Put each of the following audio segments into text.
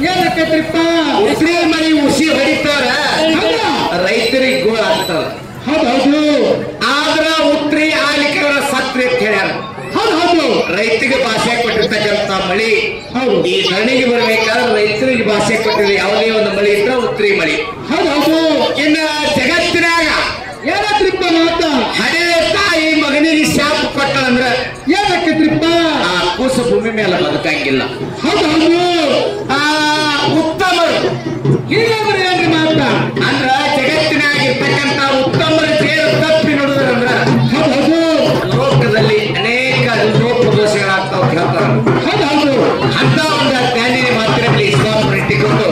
ಏನಕ್ಕೈತ್ರಿಪ್ಪ ಉಸಿರಿ ಮಳಿ ಉಸಿ ಹೊಡಿತಾರ ರೈತರಿಗೆ ಗೋಳ ಆಗ್ತಾರ. ಹೌದು ಆದ್ರ ಉತ್ರಿ ಆಲಿಕರ ಸತ್ರಿ ಅಂತ ಹೇಳ್ಯಾರ. ಹೌದು ರೈತರಿಗೆ ಭಾಷೆ ಕೊಟ್ಟಿರ್ತಕ್ಕಂತ ಮಳಿ ಹೌದು ಈ ಧರಣಿಗೆ ಬರ್ಬೇಕಾದ್ರೆ ರೈತರಿಗೆ ಭಾಷೆ ಕೊಟ್ಟಿದೆ. ಯಾವುದೇ ಒಂದು ಮಳಿ ಇದ್ರೆ ಉತ್ರಿ ಮಳಿ. ಹೌದು ಇನ್ನ ಜಗತ್ತಿನಾಗ ಏನಕ್ರಿಪ್ಪ ಮಾತ ಹಳೆ ತಾಯಿ ಮಗನಿಗೆ ಶಾಪ ಕೊಟ್ಟಂದ್ರ ಏನಕ್ಕೈತ್ರಿಪ್ಪ ಆ ಕೂಸು ಭೂಮಿ ಮೇಲೆ ಬದುಕಂಗಿಲ್ಲ. ಹೌದು ಆ ಉತ್ತಮರು ಹೀಗಾದ್ರೆ ಏನ್ರಿ ಮಾತ ಅಂದ್ರ ಜಗತ್ತಿನಾಗಿರ್ತಕ್ಕಂತ ಉತ್ತಮರ ಜೇರು ತಪ್ಪಿ ನೋಡುದ್ರಂದ್ರ ಹೌದು ಲೋಕದಲ್ಲಿ ಅನೇಕ ಲೋಪದೋಷಗಳಾಗ್ತಾವ ಹೇಳ್ತಾರ. ಹೌದು ಅಂತ ಒಂದು ಜ್ಞಾನಿನ ಮಾತಿನಲ್ಲಿ ಇಸ್ಲಾಂ ಇಟ್ಟುಕೊಂಡು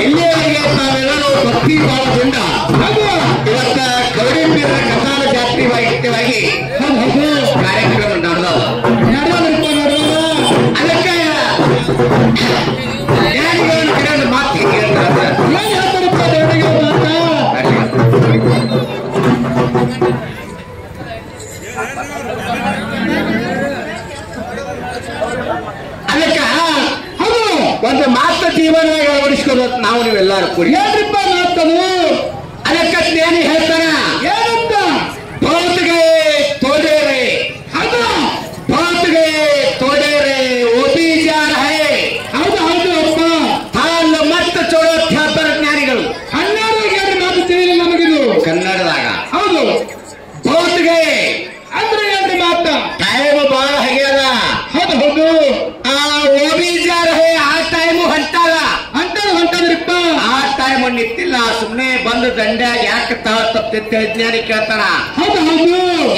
ಇಲ್ಲಿಯವರೆಗೆ ತಾವೆಲ್ಲರೂ ಭಕ್ತಿ ಭಾವದಿಂದ ಇವತ್ತ ಕೌಡಿಂಬಿಯರ ಕಥಾನ ಜಾತ್ರೆ ವಾಹಿತ್ಯವಾಗಿ ಕಾರ್ಯಕ್ರಮ ನಡೆದವ. ಅದಕ್ಕೆ ಜ್ಞಾನಿಗಳ ಕಡೆ ಮಾತು ಹೇಗೆ ಹೇಳ್ತಾರೆ ಅದಕ್ಕ ಒಂದು ಮಾತು ಜೀವನವಾಗಿ ಅಳವಡಿಸ್ಕೋಬೇಕು ನಾವು ನೀವೆಲ್ಲರೂ ಕೂಡಿ. ಏನ್ರಿಪ್ಪ ಮಾತನು ಅದಕ್ಕೆ ಜ್ಞಾನಿ ಹೇಳ್ತಾರ ಏನಂತ बहुत गए तोड़े रे ಹೌದು बहुत गए तोड़े रे वो भी जा रहे ಹೌದು ಅಪ್ಪ ಹಾಲು ಮತ್ತೆ ಚೋಳೋ ಖ್ಯಾತರ ಜ್ಞಾನಿಗಳು ಕನ್ನಡದಾಗ ಮಾತು ತಿಳಿಯಲಿಲ್ಲ ನಮಗಿದು ಕನ್ನಡದಾಗ. ಹೌದು बहुत गए ಅಂದ್ರೆ ಏನ್ರಿ ಮಾತ ಟೈಮ್ ಬಹಳ ಆಗ್ಯದ. ಹೌದು ಆ वो भी जा रहे ಆ ಟೈಮ್ ಹೊಂಟದ್ರಿಪ್ಪ ಆ ಟೈಮ್ ನಿಂತಿಲ್ಲ. ಸುಮ್ನೆ ಬಂದು ದಂಡ್ಯಾಗ ಯಾಕೆ ತಪ್ಪಿತ್ತು ಜ್ಞಾನಿ ಕೇಳ್ತಾರ. ಹೌದು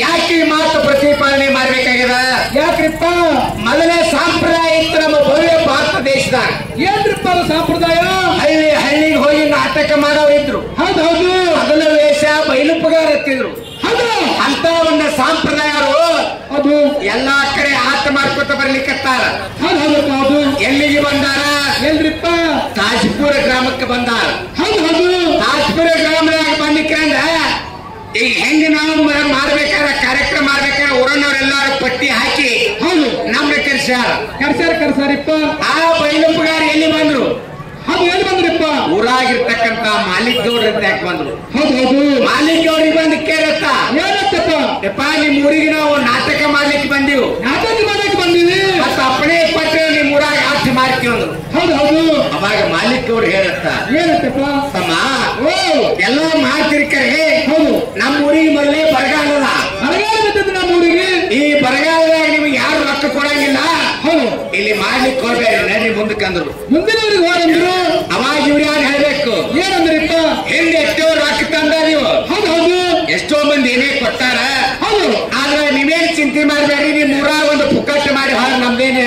ಯಾಕೆ ಈ ಮಾತು ಪ್ರತಿಪಾದನೆ ಮಾಡ್ಬೇಕಾಗ್ಯದ? ಯಾಕ್ರಿಪ್ಪ ಮೊದಲೇ ಸಂಪ್ರದಾಯ ಇತ್ತು ನಮ್ಮ ಭವ್ಯ ಭಾರತ ದೇಶದಾಗ. ಏನ್ರಿಪ್ಪ ಸಂಪ್ರದಾಯ ಹಳ್ಳಿಗೆ ಹೋಗಿ ನಾಟಕ ಮಾಡೋರು ಇದ್ರು. ಹೌದು ಮೊದಲ ವೇಷ ಬೈಲುಪ್ಪಗಾರ ಎತ್ತಿದ್ರು. ಹೌದು ಅಂತ ಒಂದು ಸಂಪ್ರದಾಯರು ಅದು ಎಲ್ಲಾ ಕಡೆ ಆಟ ಮಾಡ್ಕೊತ ಬರ್ಲಿಕ್ಕತ್ತಾರ. ಹೌದು ಎಲ್ಲಿಗೆ ಬಂದಾರ? ಎಲ್ರಿಪ್ಪ ತಾಜ್ಪುರ ಗ್ರಾಮಕ್ಕೆ ಬಂದಾರ. ಹೌದು ತಾಜ್ಪುರ ಗ್ರಾಮದಾಗ ಬಂದಿಕ್ಕಂದ್ರ ಈಗ ಹೆಂಗ ನಾವು ಮಾಡ್ಬೇಕಾದ್ರೆ ಕಾರ್ಯಕ್ರಮ ಮಾಡ್ಬೇಕಾದ್ರೆ ಊರನ್ನವರೆಲ್ಲಾರು ಪಟ್ಟಿ ಹಾಕಿ ಹೌದು ನಮ್ಗೆ ಕರ್ಸಾರಿಪ್ಪ ಆ ಬೈಲುಪ್ಪಗಾರ ಎಲ್ಲಿ ಬಂದ್ರು? ಅದು ಎಲ್ಲಿ ಬಂದ್ರಿಪ್ಪ ಊರಾಗಿರ್ತಕ್ಕಂತ ಮಾಲಿಕ್ ಗೌಡ್ರ ಅಂತ ಯಾಕೆ ಬಂದ್ರು? ಹೌದು ಮಾಲಿಕ್ ಗೌಡ್ರಿಗೆ ಬಂದು ಕೇಳತ್ತ ಏನತ್ತಪ್ಪ ಯಪ್ಪ ನಿಮ್ ಊರಿಗೆ ನಾವು ನಾಟಕ ಮಾಡ್ಲಿಕ್ಕೆ ಬಂದೀವು. ನಾಟಕ ಮಾಡಕ್ಕೆ ಬಂದಿವಿ ಮತ್ತ ಅಪ್ಪಣೆ ಪಟ್ಟು ನಿಮ್ ಊರಾಗ ಆಟ ಮಾಡ್ತೀವಿ ಅಂದ್ರು. ಹೌದು ಅವಾಗ ಮಾಲಿಕ್ ಗೌಡ್ರು ಹೇಳತ್ತ ಏನತ್ತಪ್ಪ ತಮ್ಮ ಓ ಎಲ್ಲ ಮಾಡ್ತಿರ್ಕರೆ ಹೌದು ನಮ್ಮ ಊರಿಗೆ ಮೊದಲೇ ಬರಗಾಲದ. ಬರಗಾಲ ಬಿದ್ದದ್ದು ನಮ್ಮ ಊರಿಗೆ. ಈ ಬರಗಾಲದಾಗ ನಿಮ್ಗೆ ಯಾರು ರೊಕ್ಕ ಕೊಡಂಗಿಲ್ಲ. ಹೌದು ಇಲ್ಲಿ ಮಾಡ್ಲಿಕ್ಕೆ ಹೋಗ್ಬೇಡಿ ನಡಿ ಮುಂದಕ್ಕಂದ್ರು. ಮುಂದಿನವ್ರಿಗೆ ಹೋರಂದ್ರು. ಅವಾಗ ಇವ್ರು ಯಾರು ಹೇಳ್ಬೇಕು? ಏನಂದ್ರಿಪ್ಪ ಹಿಂದೆ ಎಷ್ಟೋ ರೊಕ್ಕ ತಂದ ನೀವು. ಹೌದು ಎಷ್ಟೋ ಮಂದಿ ಏನೇ ಕೊಟ್ಟಾರ. ಹೌದು ಆದ್ರೆ ನೀವೇನ್ ಚಿಂತೆ ಮಾಡಬೇಡಿ. ನಿಮ್ ಊರಾಗ ಒಂದು ಪುಕ್ಕಟ್ಟು ಮಾಡಿ ನಮ್ದೇನ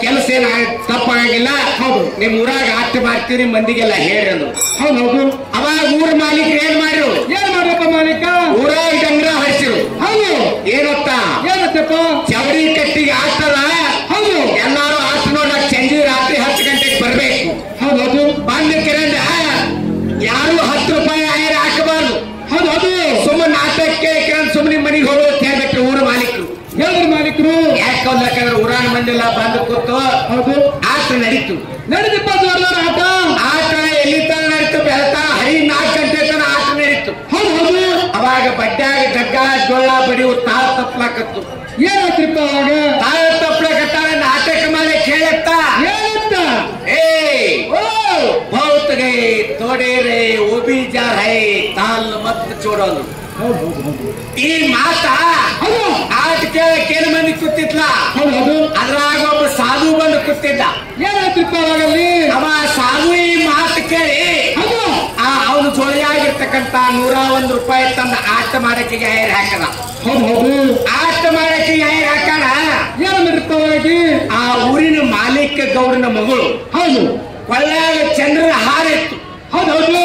ಕೆಲಸ ಏನ ತಪ್ಪಾಗಿಲ್ಲ. ಹೌದು ನಿಮ್ ಊರಾಗ ಆಟ ಮಾಡ್ತೀರಿ ಮಂದಿಗೆಲ್ಲ ಹೇಳಿ ಅಂದ್ರು. ಹೌದು ಅವಾಗ ಊರ ಮಾಲೀಕರು ಏನ್ ಮಾಡ್ರು? ಏನ್ ಮಾಡ್ರಪ್ಪ ಮಾಲೀಕ? ಊರಾಗ ಡಂಗ್ರ ಹರಿಸಿರು. ಹೌದು ಏನತ್ತ ಏನತ್ತಪ್ಪ ಚವರಿ ಕಟ್ಟಿಗೆ ಆಟದ. ಹೌದು ಎಲ್ಲಾರು ಆಟ ನೋಡಕ್ ಸಂಜೆ ರಾತ್ರಿ 10 ಗಂಟೆಗೆ ಬರ್ಬೇಕು. ಹೌದು ಬಂದ ಕಿರಂದ ಯಾರು 10 ರೂಪಾಯಿ ಆಯ್ರ ಹಾಕಬಾರ್ದು. ಹೌದು ಸುಮ್ಮನೆ ನಾಟಕ ಕೇಳ್ಕೊಂಡು ಸುಮ್ಮನೆ ಮನೆಗೆ ಹೋಗೋದು ಹೇಳ್ಬೇಕು ಊರ ಮಾಲೀಕರು. ಹೇಳಿದ್ರು ಮಾಲೀಕರು ಯಾಕಂದ್ರೆ ಊರಾನ ಮಂದಿಲ್ಲ ಬಂದು ಕೂತು ಹೌದು ಆಟ ನಡೀತು. ನಡೆದಿಪ್ಪ ಜೋರ್ದಾರ ಆಟ. ಆಟ ಎಲ್ಲಿ ತನ ನಡೀತು? ಬೆಳತಾ 4 ಗಂಟೆ ತನ ಆಟ ನಡೀತು. ಹೌದು ಅವಾಗ ಬಡ್ಡ್ಯಾಗ ಜಗ್ಗ ಜೋಳ ಬಡಿಯು ತಾಳ ತಪ್ಲಾಕತ್ತು. ಏನಾಯ್ತ್ರಿಪ್ಪ ಅವಾಗ? ತಾಳ ತಪ್ಲಾಕತ್ತಾರ ನಾಟಕ ಮಾಡಿ ಕೇಳತ್ತ ಏನಂತ? ಏ बहुत गए तोड़े रे वो भी जा रहे ताल मत छोड़ोದು. ಈ ಮಾತ ಆಟ ಕೇಳ ಮಂದಿ ಕೂತಿದ್ಲ. ಅದ್ರಾಗ ಒಬ್ಬ ಸಾಧು ಬಂದು ಕೂತಿದ್ದ. ಏನಾಯ್ತ್ರಿಪ್ಪ ಅವಾಗಲ್ಲಿ? ಅವ ಸಾಧು ಈ ಮಾತು ಕೇಳಿ ಅವನು ಜೋಳಿಯಾಗಿರ್ತಕ್ಕಂತ 101 ರೂಪಾಯಿ ತಂದ ಆಟ ಮಾಡಕ್ಕೆ ಐರ್ ಹಾಕದ. ಆಟ ಮಾಡಕ್ಕೆ ಐರ್ ಹಾಕಣ ಏನಂದ್ರಿಪ್ಪ ಅವಾಗಿ? ಆ ಊರಿನ ಮಾಲೀಕ ಗೌಡನ ಮಗಳು ಹೌದು ಕೊಳ್ಳಾಗ ಚಂದ್ರದ ಹಾರ ಇತ್ತು. ಹೌದು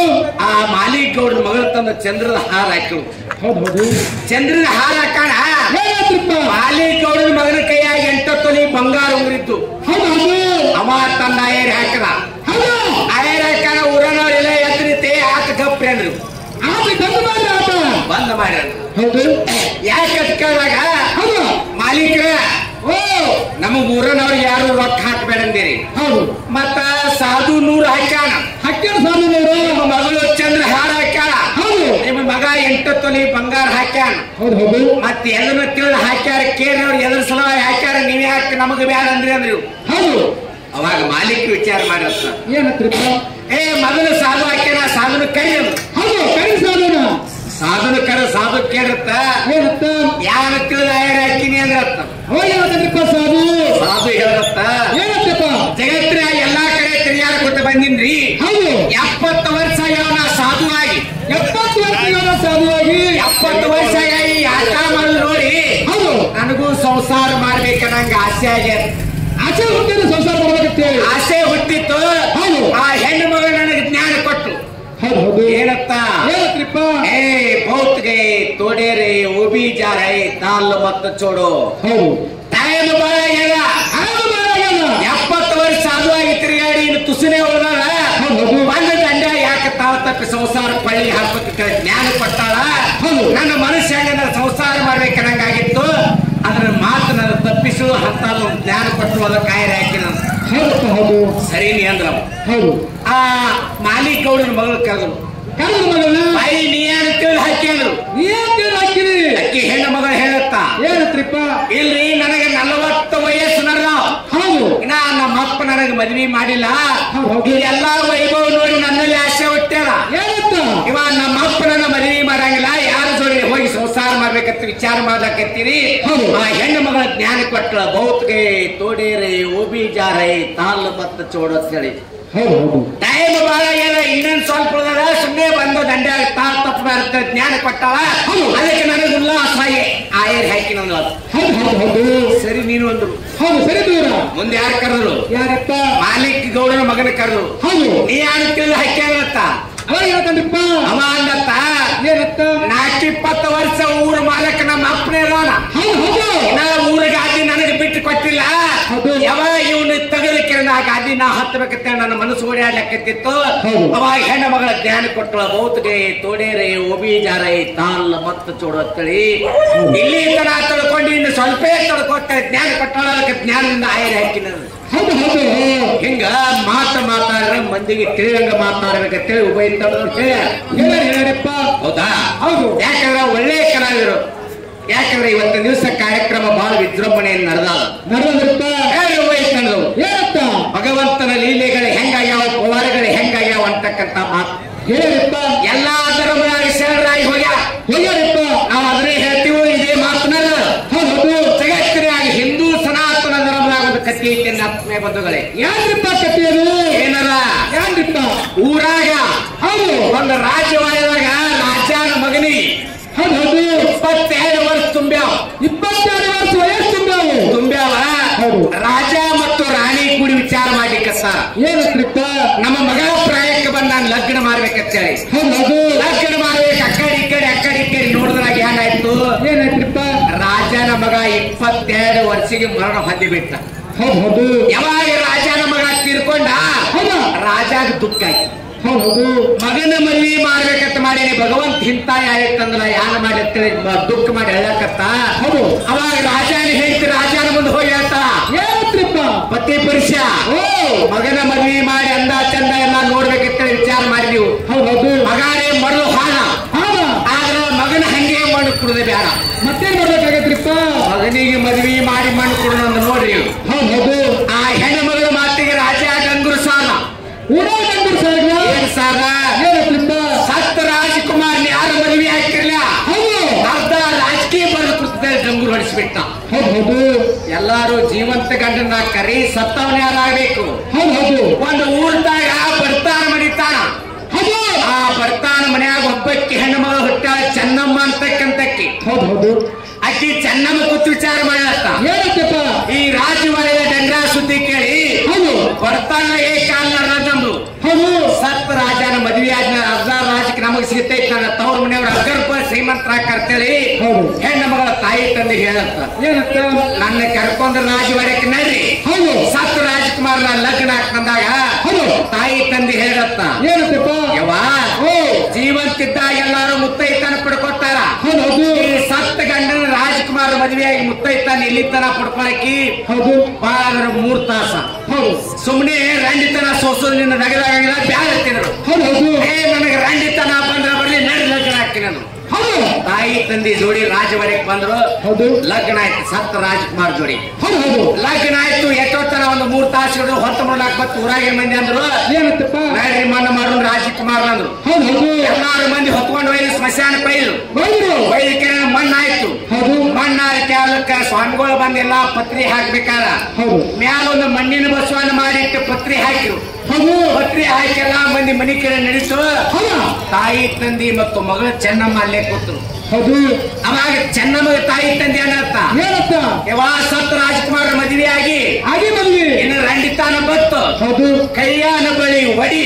ಆ ಮಾಲೀಕ ಗೌಡನ ಮಗಳು ತಂದ ಚಂದ್ರದ ಹಾರ ಹಾಕಿಳು. ಹೌದು ಚಂದ್ರದ ಹಾರ ಹಾಕಣ ಏನಾಯ್ತ್ರಿಪ್ಪ? ಮಾಲೀಕ ಗೌಡನ ಮಗನ ಕೈಯಾಗ 8 ತೊಲಿ ಬಂಗಾರ ಉಂಗ್ರಿದ್ದು. ಹೌದು ಅವ ತಂದ ಐರ್ ಹಾಕದ. ಹೌದು ಐರ್ ಹಾಕಣ ಊರನವರೆಲ್ಲ ಎತ್ತರಿತೆ ಆಟ ಗಪ್ರಿ ಅಂದ್ರು. ಆಟ ಬಂದ್ ಮಾಡ್ರಿ ಆಟ ಬಂದ್ ಮಾಡ್ಯಾರ. ಹೌದು ಯಾಕೆ ಕೇಳಿದಾಗ ಹೌದು ಮಾಲೀಕರ ಓ ನಮ್ಮ ಊರನವ್ರಿಗೆ ಯಾರು ರೊಕ್ಕ ಹಾಕಬೇಡಂದಿರಿ. ಹೌದು. ಮತ್ತ ಸಾಧು 100 ಹಾಕ್ಯಾನ. ಹಕ್ಕಿನ ಸಾಲಿನವರು. ನಿಮ್ಮ ಮಗಳು ಚಂದ್ರ ಹಾರ ಹಾಕ್ಯಾಳ. ಹೌದು. ನಿಮ್ಮ ಮಗ 8 ತೊಲಿ ಬಂಗಾರ ಹಾಕ್ಯಾನ. ಹೌದು ಹೌದು. ಮತ್ತೆ ಎಲ್ಲನ ತಿಳಿದು ಹಾಕ್ಯಾರ. ಕೇಳಿದವ್ರು ಎದ್ರ ಸಲುವಾಗಿ ಹಾಕ್ಯಾರ, ನೀವ್ ಯಾಕೆ ನಮಗೆ ಬ್ಯಾಡ ಅಂದ್ರಿ ಅಂದ್ರು. ಹೌದು. ಅವಾಗ ಮಾಲೀಕ ವಿಚಾರ ಮಾಡಿರ್ತ, ಏನತ್ರಿಪ್ಪ? ಮೊದಲು ಸಾಧು ಹಾಕ್ಯಾನ, ಸಾಧುನ ಕರಿ ಅಂದ್ರು. ಹೌದು, ಕರಿ ಸಾಧುನ. ಸಾಧುನ ಕರ ಸಾಧು ಕೇಳಿರ್ತ, ಏನತ್ತ? ಯಾರ ತಿಳಿದ ಆಯರ್ ಹಾಕಿನಿ ಅಂದ್ರತ್ತ. ಅವಾಗ ಏನತ್ರಿಪ್ಪ ಸಾಧು? ಸಾಧು ಹೇಳತ್ತ, ಏನತ್ತಪ್ಪ? ಜಗತ್ತಿನ ಎಲ್ಲಾ ಕಡೆ ತಿರುಗಾಡ ಕೊಟ್ಟು ಬಂದಿನ್ರಿ. ಹೌದು. 70 ವರ್ಷ ಯಾವ ಸಾಧು ಆಗಿ, 70 ವರ್ಷಗಳ ಸಾಧುವಾಗಿ 70 ವರ್ಷ ಆಗಿ ಆಟ ಮಾಡಿ ನೋಡಿ. ಹೌದು. ನನಗೂ ಸಂಸಾರ ಮಾಡ್ಬೇಕನ್ನಂಗ ಆಸೆ ಆಗ್ಯದ. ಆಸೆ ಹುಟ್ಟಿದ್ರೆ ಸಂಸಾರ ಮಾಡ್ಬೇಕಂತೇಳಿ ಆಸೆ ಹುಟ್ಟಿತ್ತು. ಹೌದು. ಆ ಹೆಣ್ಣು ಮಗಳು ನನಗೆ ಜ್ಞಾನ ಕೊಟ್ಟು. ಹೌದು ಹೌದು. ಏನತ್ತ? ಏನತ್ರಿಪ್ಪ? बहुत गए तोड़े रे वो भी जा रहे ताल मत छोड़ो. ಹೌದು. ಟೈಮ್ ಬಾಳ ಆಗ್ಯದ. 70 ವರ್ಷ ಸಾಧು ಆಗಿ ತಿರುಗಾಡಿ ಇನ್ನು ತುಸುನೆ ಉಳಿದಾಳ. ಬಂದ ದಂಡ ಯಾಕೆ ತಾವು ತಪ್ಪಿ ಸಂಸಾರ ಪಳ್ಳಿ ಹಾಕಕ್ಕೆ ಜ್ಞಾನ ಕೊಟ್ಟಾಳ. ನನ್ನ ಮನುಷ್ಯ ಸಂಸಾರ ಮಾಡ್ಬೇಕನ್ನಂಗಾಗಿತ್ತು. ಅದ್ರ ಮಾತು ನನ್ನ ತಪ್ಪಿಸು ಅಂತ ಜ್ಞಾನ ಕೊಟ್ಟು ಅದ ಕಾಯಿಲೆ ಹಾಕಿನ. ಹೌದು. ಸರಿ ನೀ ಅಂದ್ರ. ಹೌದು. ಆ ಮಾಲೀಕ ಗೌಡನ ಮಗಳು ಕರೆದ್ರು. ಕರೆದ ಮಗಳನ್ನ ಬಾಯಿ ನೀ ಏನು ತಿಳಿ ಹಾಕಿ ಅಂದ್ರು. ನೀನ್ ಹಾಕಿರಿ. ಅಕ್ಕಿ ಹೆಣ್ಣು ಮಗಳು ಹೇಳತ್ತ, ಏನತ್ರಿಪ್ಪ? ಇಲ್ರಿ ನನಗೆ 40 ವಯಸ್ಸು ನಡೆದಾವ್. ಹೌದು. ಇನ್ನ ನಮ್ಮಪ್ಪ ನನಗೆ ಮದ್ವಿ ಮಾಡಿಲ್ಲ. ಹೌದು. ಎಲ್ಲಾ ವೈಭವ ನೋಡಿ ನನ್ನಲ್ಲಿ ಆಸೆ ಹುಟ್ಟ್ಯಾರ. ಏನತ್ತ? ಇವ ನಮ್ಮಪ್ಪ ನನ್ನ ಮದ್ವಿ ಮಾಡಂಗಿಲ್ಲ, ಯಾರ ಜೋಡಿ ಹೋಗಿ ಸಂಸಾರ ಮಾಡ್ಬೇಕಂತ ವಿಚಾರ ಮಾಡ್ಲಕತ್ತೀರಿ. ಹೌದು. ಆ ಹೆಣ್ಣು ಮಗಳ ಜ್ಞಾನ ಕೊಟ್ಟಳ. ಬಹುತ್ಗೆ ತೋಡೇರೆ ಓಬಿ ಜಾರೈ ತಾಲ್ ಮತ್ತ ಚೋಡು ಅಂತ ಹೇಳಿ. ಹೌದು ಹೌದು. ಟೈಮ್ ಬಾಳ ಆಗ್ಯದ, ಇನ್ನೊಂದ್ ಸ್ವಲ್ಪ ಉಳಿದ ಸುಮ್ಮನೆ ಬಂದು ದಂಡ ತಾಲ್ ತಪ್ಪ ಜ್ಞಾನ ಕೊಟ್ಟಾಳ. ಅದಕ್ಕೆ ನನಗೆ ಉಲ್ಲಾಸ ಆಯರ್ ಹಾಕಿ ನಂದು. ಹೌದು ಹೌದು ಹೌದು. ಸರಿ ನೀನು ಅಂದ್ರು. ಹೌದು. ಸರಿ ದೂರ. ಮುಂದೆ ಯಾರು ಕರೆದ್ರು? ಯಾರಪ್ಪ? ಮಾಲೀಕ ಗೌಡನ ಮಗನ ಕರೆದ್ರು. ಹೌದು. ನೀ ಯಾರು ತಿಳಿದು ಹಾಕ್ಯಾನತ್ತ. ಅವಾಗ ಏನಂತಪ್ಪ? ಅವ ಅಂದತ್ತ, ಏನತ್ತ? 20 ವರ್ಷ ಊರ ಮಾಲಕ ನಮ್ಮ ಅಪ್ಪನೇ ಅದಾನ. ಹೌದು ಹೌದು. ನಾ ಊರ ಗಾದಿ ನನಗೆ ಬಿಟ್ಟು ಕೊಟ್ಟಿಲ್ಲ. ಹೌದು. ಯಾವ ಇವನು ತೆಗೆದಕ್ಕೆ ನಾ ಗಾದಿ ನಾ ಹತ್ತಬೇಕಂತ ನನ್ನ ಮನಸ್ಸು ಓಡಾಡ್ಲಕತ್ತಿತ್ತು. ಹೌದು. ಅವಾಗ ಹೆಣ್ಣು ಮಗಳ ಜ್ಞಾನ ಕೊಟ್ಟಳ. ಬಹುತ್ಗೆ ತೋಡೇರೆ ಓಬಿ ಜಾರೈ ತಾಲ್ ಮತ್ತ ಚೋಡು ಅಂತೇಳಿ ಇಲ್ಲಿ ತನ ತಳ್ಕೊಂಡು ಇನ್ನು ಸ್ವಲ್ಪ ತಳ್ಕೊತ ಜ್ಞಾನ ಕೊಟ್ಟಳ. ಅದಕ್ಕೆ ಜ್ಞಾನದಿಂದ ಆಯರ್ ಹಾಕಿನ. ಹೌದು ಹೌದು. ಹಿಂಗ ಮಾತಾಡ್ರ ಮಂದಿಗೆ ತಿಳಿಯಂಗ ಮಾತಾಡ್ಬೇಕಂತೇಳಿ ಉಭಯ ಹೇಳಪ್ಪ. ಹೌದಾ? ಹೌದು. ಯಾಕಂದ್ರೆ ಒಳ್ಳೆ ಕಲಾವಿದರು. ಯಾಕಂದ್ರೆ ಇವತ್ತಿನ ದಿವಸ ಕಾರ್ಯಕ್ರಮ ಬಹಳ ವಿಜೃಂಭಣೆಯನ್ನು ನಡೆದ್ರಪ್ಪ. ಏನತ್ತ? ಭಗವಂತನ ಲೀಲೆಗಳು ಹೆಂಗಾಗ್ಯಾವ, ಪವಾರಗಳು ಹೆಂಗಾಗ್ಯಾವ ಅಂತಕ್ಕಂತ ಮಾತು ಹೇಳಪ್ಪ. ಎಲ್ಲಾ ಧರ್ಮದಾಗ ಶರಣರಾಗಿ ಹೋಗ್ಯಾರಪ್ಪ. ನಾವು ಅದನ್ನೇ ಹೇಳ್ತೀವಿ. ಇದೇ ಮಾತನಾಗ ಹೌದು. ಜಗತ್ತಿನಾಗಿ ಹಿಂದೂ ಸನಾತನ ಧರ್ಮದಾಗ ಒಂದು ಕತ್ತಿ ಐತೆ ಆತ್ಮೀಯ ಬಂಧುಗಳೇ. ಯಾರಿಪ್ಪ ಕಥೆಯದು? ಏನದ? ಯಾರಿಪ್ಪ? ಊರಾಗ ಹೌದು. ಒಂದು ರಾಜ್ಯವಾದಾಗ ರಾಜನ ಮಗನಿ ಹೌದು ಹೌದು. 22 ವರ್ಷ ತುಂಬ್ಯಾವ. 22 ವರ್ಷ ವಯಸ್ಸು ತುಂಬ್ಯಾವ. ಹೌದು. ರಾಜ ಮತ್ತು ರಾಣಿ ಕೂಡಿ ವಿಚಾರ ಮಾಡ್ಲಿಕ್ಕತ್ತ. ಏನತ್ರಿಪ್ಪ? ನಮ್ಮ ಮಗ ಪ್ರಾಯಕ್ಕೆ ಬಂದ ನಾನು ಲಗ್ನ ಮಾಡ್ಬೇಕಂತೇಳಿ. ಹೌದು ಹೌದು. ಲಗ್ನ ಮಾಡ್ಬೇಕು. ಅಕ್ಕಡಿ ಇಕ್ಕಡಿ ನೋಡಿದ್ರಾಗ ಏನಾಯ್ತು? ಏನಾಯ್ತ್ರಿಪ್ಪ? ರಾಜನ ಮಗ 22 ವರ್ಷಕ್ಕೆ ಮರಣ ಹೊಂದಿಬಿಟ್ಟ. ಹೌದು ಹೌದು. ಯಾವಾಗ ರಾಜನ ಮಗ ತೀರ್ಕೊಂಡ ಹೌದಾ? ರಾಜಾಗ ದುಃಖ ಆಯ್ತು. ಹೌದು ಹೌದು. ಮಗನ ಮದ್ವಿ ಮಾಡ್ಬೇಕಂತ ಮಾಡೇನಿ. ಭಗವಂತ ಇಂತ ಯಾರಿತ್ತಂದ್ರ ಯಾನ ಮಾಡಿ ದುಃಖ ಮಾಡಿ ಹೇಳಕತ್ತ. ಹೌದು. ಅವಾಗ ರಾಜನ ಹೇಳ್ತಿ ರಾಜನ ಮುಂದೆ ಹೋಗಿ ಹೇಳ್ತಾ, ಏನತ್ರಿಪ್ಪ? ಪತಿ ಪುರುಷ ಓ ಮಗನ ಮದ್ವಿ ಮಾಡಿ ಅಂದ ಚಂದ ಎಲ್ಲ ನೋಡ್ಬೇಕಂತ ವಿಚಾರ ಮಾಡಿದೀವು. ಹೌದು ಹೌದು. ಮಗಾನೇ ಮರಳು ಹಾಳ. ಆದ್ರ ಮಗನ ಹಂಗೆ ಮಣ್ಣು ಕುಡಿದ ಬೇಡ. ಮತ್ತೇನ್ ಮಾಡ್ಬೇಕಾಗತ್ರಿಪ್ಪ? ಮಗನಿಗೆ ಮದ್ವಿ ಮಾಡಿ ಮಣ್ಣು ಕುಡಿದ ನೋಡ್ರಿ. ಹೌದು ಹೌದು. ಆ ಹೆಣ್ಣು ಮಗಳ ಮಾತಿಗೆ ರಾಜ ಗಂಗುರು ಸಾಲ. ಏನ್ ಸಾಲ? ಏನತ್ರಿಪ್ಪ? ಸತ್ತ ರಾಜಕುಮಾರ್ ಯಾರು ಮದುವೆ ಹಾಕಿರ್ಲ. ಹೌದು. ಅರ್ಧ ರಾಜಕೀಯ ಬದುಕುತ್ತದೆ ಡಂಗುರು ಹೊಡಿಸ್ಬಿಟ್ಟ. ಹೌದು ಹೌದು. ಎಲ್ಲಾರು ಜೀವಂತ ಗಂಡನ ಕರಿ ಸತ್ತವನ ಯಾರಾಗಬೇಕು. ಹೌದು ಹೌದು. ಒಂದು ಊರ್ದಾಗ ಬರ್ತಾನ ಮಡಿತಾನ. ಹೌದು. ಆ ಬರ್ತಾನ ಮನ್ಯಾಗ ಒಬ್ಬಕ್ಕಿ ಹೆಣ್ಣು ಮಗಳು ಹುಟ್ಟಾಳ, ಚೆನ್ನಮ್ಮ ಅಂತಕ್ಕಂತಕ್ಕಿ. ಹೌದು ಹೌದು. ಅಕ್ಕಿ ಚೆನ್ನಮ್ಮ ಕೂತು ವಿಚಾರ ಮಾಡತ್ತ. ಏನತ್ತಪ್ಪ? ಈ ರಾಜವಾಡದ ಡಂಗ್ರ ಸುದ್ದಿ ಕೇಳಿ ಹೌದು ಬರ್ತಾನ ಏಕಾಲ ರಾಜಂದು. ಹೌದು. ಸತ್ತ ರಾಜನ ಮದ್ವೆ ಆದ್ಮೇಲೆ ಅರ್ಧ ರಾಜಕ್ಕೆ ನಮಗೆ ಸಿಗ್ತೈತಿ. ನನ್ನ ತವ್ರ ಮನೆಯವ್ರ 10 ರೂಪಾಯಿ ಶ್ರೀಮಂತರಾಕರ್ತೇಳಿ ಹೌದು. ಹೆಣ್ಣು ಮಗಳ ತಾಯಿ ತಂದೆ ಹೇಳತ್ತ ಏನಂತ ನನ್ನ ಕರ್ಕೊಂಡ್ರ ರಾಜವಾಡಕ್ಕೆ ನಡ್ರಿ ಹೌದು ಸತ್ತು ರಾಜ್ಕುಮಾರ್ನ ಲಗ್ನ ಹಾಕಂದಾಗ ಹೌದು ತಾಯಿ ತಂದೆ ಹೇಳತ್ತ ಏನಂತಪ್ಪ ಯವ್ವ ಓ ಜೀವಂತಿದ್ದಾಗ ಎಲ್ಲಾರು ಮುತ್ತೈತನ ಪಡ್ಕೊತಾರ ಹೌದು ಈ ಸತ್ತ ಗಂಡನ ರಾಜ್ಕುಮಾರ್ ಮದುವೆಯಾಗಿ ಮುತ್ತೈತಾನ ಇಲ್ಲಿತನ ಪಡ್ಕೊಳಕಿ ಹೌದು ಬಾಳ 3 ತಾಸ ಹೌದು ಸುಮ್ನೆ ರಂಡಿತನ ಸೋಸೋದು ನಿನ್ನ ನಗದಾಗಿಲ್ಲ ಬ್ಯಾಡ ತಿಂದ್ರು ಹೌದು ಹೌದು ನನಗೆ ರಂಡಿತನ ಬಂದ್ರ ಬರ್ಲಿ ನಡಿ ಲಗ್ನ ಹಾಕಿ ನಾನು ಹೌದು ತಾಯಿ ತಂದಿ ಜೋಡಿ ರಾಜವಾಡಕ್ಕೆ ಬಂದ್ರು ಹೌದು ಲಗ್ನ ಆಯ್ತು ಸತ್ತ ರಾಜ್ಕುಮಾರ್ ಜೋಡಿ ಹೌದು ಹೌದು ಲಗ್ನ ಆಯ್ತು ಎಷ್ಟೊತ್ತನ ಒಂದು 3 ತಾಸುಗಳು ಹೊತ್ತ ಮಾಡ್ಲಾಕ್ ಬತ್ತು ಊರಾಗಿನ ಮಂದಿ ಅಂದ್ರು ಏನಂತಪ್ಪ ನಡ್ರಿ ಮಣ್ಣ ಮಾಡೋಣ ರಾಜ್ಕುಮಾರ್ ಅಂದ್ರು ಹೌದು ಹೌದು ಎಲ್ಲಾರು ಮಂದಿ ಹೊತ್ಕೊಂಡು ಒಯ್ದು ಸ್ಮಶಾನ ಪೈಲು ಬಂದ್ರು ಒಯ್ದಕ್ಕೆ ಮಣ್ಣಾಯ್ತು ಹೌದು ಮಣ್ಣಾದ ಕಾಲಕ್ಕ ಸ್ವಾಮಿಗಳು ಬಂದೆಲ್ಲ ಪತ್ರಿ ಹಾಕ್ಬೇಕಾರ ಹೌದು ಮ್ಯಾಲೊಂದು ಮಣ್ಣಿನ ಬಸವನ್ನ ಮಾಡಿಟ್ಟು ಪತ್ರಿ ಹಾಕಿರು ಹೌದು ಪತ್ರಿ ಹಾಕಿ ಎಲ್ಲಾ ಮಂದಿ ಮನಿ ಕಡೆ ನಡೀತು ಹೌದಾ ತಾಯಿ ತಂದಿ ಮತ್ತು ಮಗಳು ಚೆನ್ನಮ್ಮ ಅಲ್ಲೇ ಕೂತರು ಹೌದು ಅವಾಗ ಚೆನ್ನಮ್ಮ ತಾಯಿ ತಂದೆ ಅನ್ನತ್ತ ಏನಂತ ಯವಾ ಸತ್ ರಾಜ್ಕುಮಾರ್ ಮದುವೆ ಆಗಿ ಹಾಗೆ ಮದುವೆ ಇನ್ನು ರಂಡಿತಾನ ಬತ್ತು ಹೌದು ಕೈಯಾನ ಬಳಿ ಒಡಿ